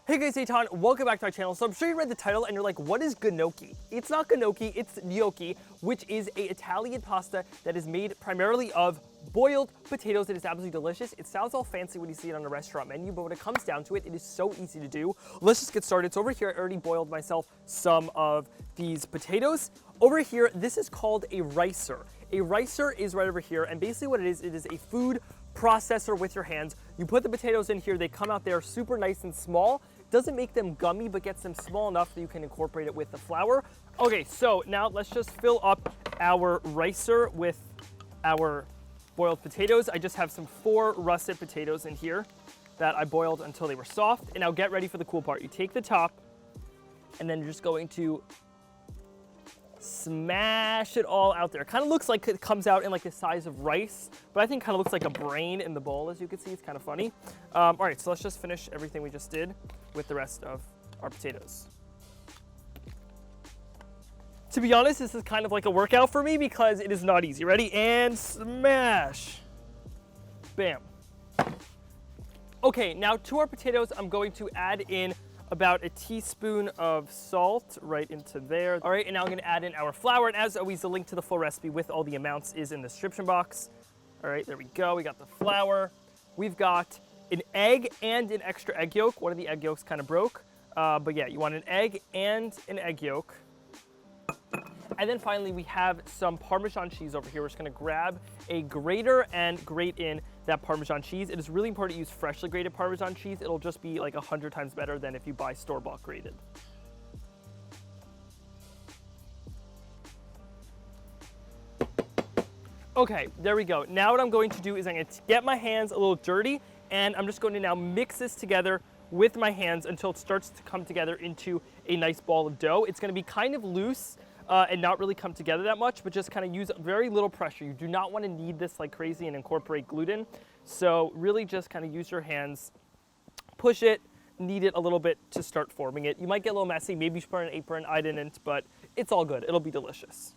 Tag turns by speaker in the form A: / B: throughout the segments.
A: Hey guys, Eitan, welcome back to my channel. So I'm sure you read the title and you're like, what is gnocchi? It's not gnocchi, it's gnocchi, which is an Italian pasta that is made primarily of boiled potatoes. It is absolutely delicious. It sounds all fancy when you see it on a restaurant menu, but when it comes down to it, it is so easy to do. Let's just get started. So over here, I already boiled myself some of these potatoes. Over here, this is called a ricer. A ricer is right over here, and basically what it is a food processor with your hands. You put the potatoes in here, they come out there super nice and small. Doesn't make them gummy, but gets them small enough that you can incorporate it with the flour. Okay, so now let's just fill up our ricer with our boiled potatoes. I just have some 4 russet potatoes in here that I boiled until they were soft. And now get ready for the cool part. You take the top, and then you're just going to smash it all out there. It kind of looks like it comes out in like the size of rice, but I think kind of looks like a brain in the bowl, as you can see. It's kind of funny. All right, so let's just finish everything we just did with the rest of our potatoes. To be honest, this is kind of like a workout for me because it is not easy. Ready? And smash. Bam. Okay, now to our potatoes, I'm going to add in about a teaspoon of salt right into there. All right, and now I'm gonna add in our flour. And as always, the link to the full recipe with all the amounts is in the description box. All right, there we go. We got the flour. We've got an egg and an extra egg yolk. One of the egg yolks kind of broke. But yeah, you want an egg and an egg yolk. And then finally, we have some Parmesan cheese over here. We're just gonna grab a grater and grate in that Parmesan cheese. It is really important to use freshly grated Parmesan cheese. It'll just be like 100 times better than if you buy store-bought grated. Okay, there we go. Now what I'm going to do is I'm going to get my hands a little dirty, and I'm just going to now mix this together with my hands until it starts to come together into a nice ball of dough. It's going to be kind of loose and not really come together that much, but just kind of use very little pressure. You do not want to knead this like crazy and incorporate gluten. So really just kind of use your hands, push it, knead it a little bit to start forming it. You might get a little messy. Maybe you should put on an apron. I didn't, but it's all good. It'll be delicious.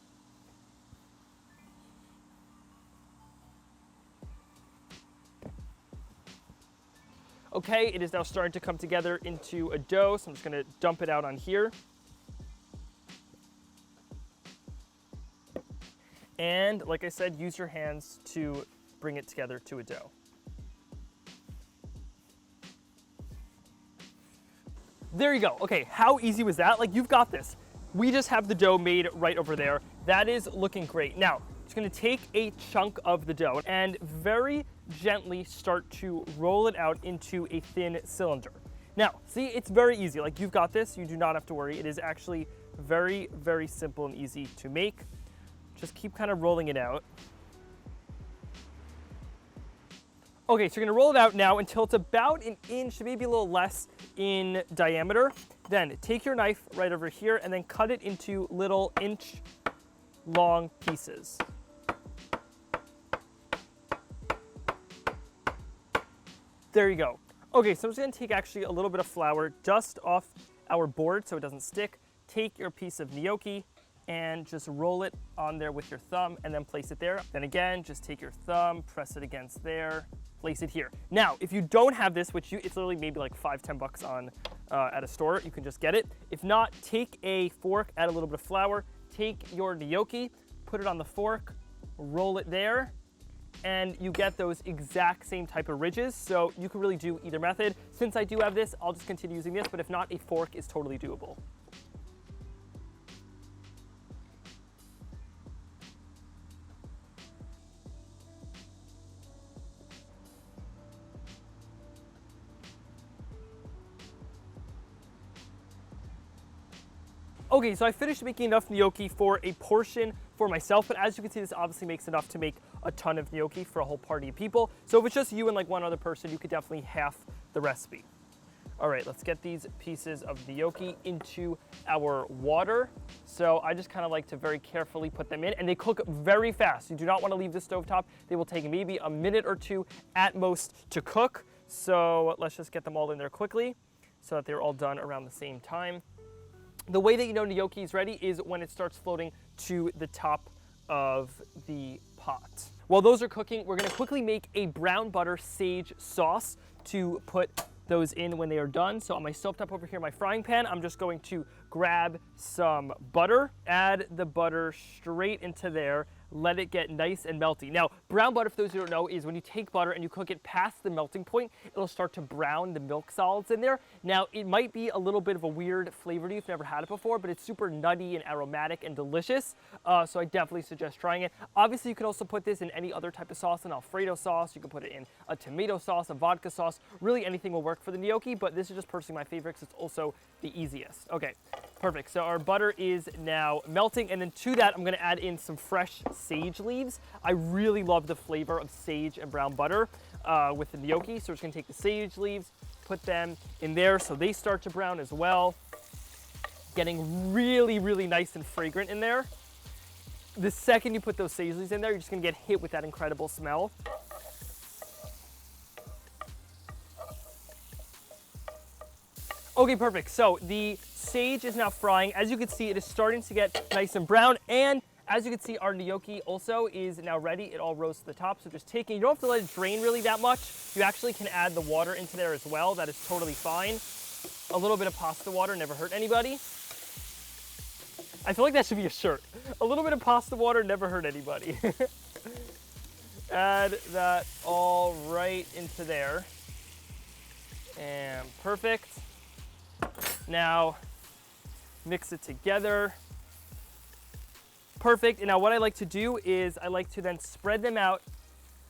A: Okay, it is now starting to come together into a dough, so I'm just going to dump it out on here. And like I said, use your hands to bring it together to a dough. There you go. Okay, how easy was that? Like, you've got this. We just have the dough made right over there. That is looking great. Now, just gonna take a chunk of the dough and very gently start to roll it out into a thin cylinder. Now, see, it's very easy. Like, you've got this. You do not have to worry. It is actually very, very simple and easy to make. Just keep kind of rolling it out. Okay, so you're gonna roll it out now until it's about an inch, maybe a little less in diameter. Then take your knife right over here and then cut it into little inch-long pieces. There you go. Okay, so I'm just gonna take actually a little bit of flour just off our board so it doesn't stick. Take your piece of gnocchi and just roll it on there with your thumb and then place it there. Then again, just take your thumb, press it against there, place it here. Now, if you don't have this, which it's literally maybe like $5–10 bucks on at a store, you can just get it. If not, take a fork, add a little bit of flour, take your gnocchi, put it on the fork, roll it there, and you get those exact same type of ridges. So you can really do either method. Since I do have this, I'll just continue using this, but if not, a fork is totally doable. Okay, so I finished making enough gnocchi for a portion for myself, but as you can see, this obviously makes enough to make a ton of gnocchi for a whole party of people. So if it's just you and like one other person, you could definitely half the recipe. All right, let's get these pieces of gnocchi into our water. So I just kind of like to very carefully put them in, and they cook very fast. You do not want to leave the stovetop. They will take maybe a minute or two at most to cook. So let's just get them all in there quickly so that they're all done around the same time. The way that you know gnocchi is ready is when it starts floating to the top of the pot. While those are cooking, we're gonna quickly make a brown butter sage sauce to put those in when they are done. So on my stovetop over here, my frying pan, I'm just going to grab some butter, add the butter straight into there, let it get nice and melty. Now, brown butter, for those who don't know, is when you take butter and you cook it past the melting point, it'll start to brown the milk solids in there. Now, it might be a little bit of a weird flavor to you if you've never had it before, but it's super nutty and aromatic and delicious. So I definitely suggest trying it. Obviously, you can also put this in any other type of sauce, an Alfredo sauce. You can put it in a tomato sauce, a vodka sauce. Really, anything will work for the gnocchi, but this is just personally my favorite because it's also the easiest. Okay, perfect. So our butter is now melting, and then to that, I'm gonna add in some fresh sage leaves. I really love the flavor of sage and brown butter with the gnocchi. So we're just gonna take the sage leaves, put them in there so they start to brown as well. Getting really, really nice and fragrant in there. The second you put those sage leaves in there, you're just gonna get hit with that incredible smell. Okay, perfect. So the sage is now frying. As you can see, it is starting to get nice and brown, and as you can see, our gnocchi also is now ready. It all rose to the top, so just taking, you don't have to let it drain really that much. You actually can add the water into there as well. That is totally fine. A little bit of pasta water never hurt anybody. I feel like that should be a shirt. A little bit of pasta water never hurt anybody. Add that all right into there. And perfect. Now, mix it together. Perfect. And now what I like to do is I like to then spread them out,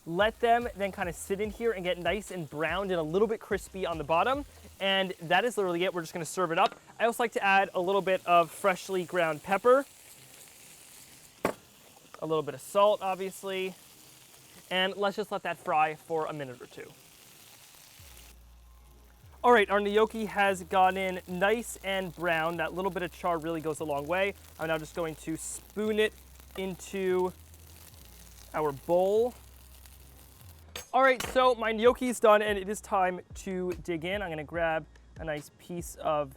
A: let them then kind of sit in here and get nice and browned and a little bit crispy on the bottom. And that is literally it. We're just going to serve it up. I also like to add a little bit of freshly ground pepper, a little bit of salt, obviously, and let's just let that fry for a minute or two. All right, our gnocchi has gotten nice and brown. That little bit of char really goes a long way. I'm now just going to spoon it into our bowl. All right, so my gnocchi is done and it is time to dig in. I'm gonna grab a nice piece of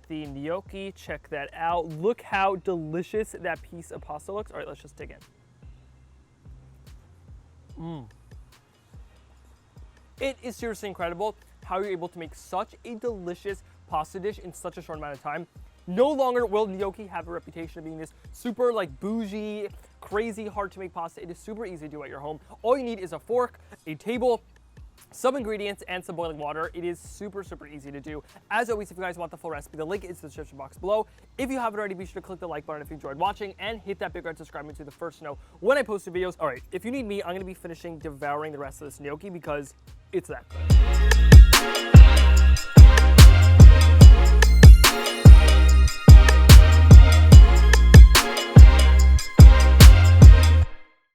A: the gnocchi. Check that out. Look how delicious that piece of pasta looks. All right, let's just dig in. It is seriously incredible how you're able to make such a delicious pasta dish in such a short amount of time. No longer will gnocchi have a reputation of being this super like bougie, crazy hard to make pasta. It is super easy to do at your home. All you need is a fork, a table, some ingredients, and some boiling water. It is super, super easy to do. As always, if you guys want the full recipe, the link is in the description box below. If you haven't already, be sure to click the like button if you enjoyed watching and hit that big red subscribe button to be the first to know when I post new videos. All right, if you need me, I'm gonna be finishing devouring the rest of this gnocchi because it's that good.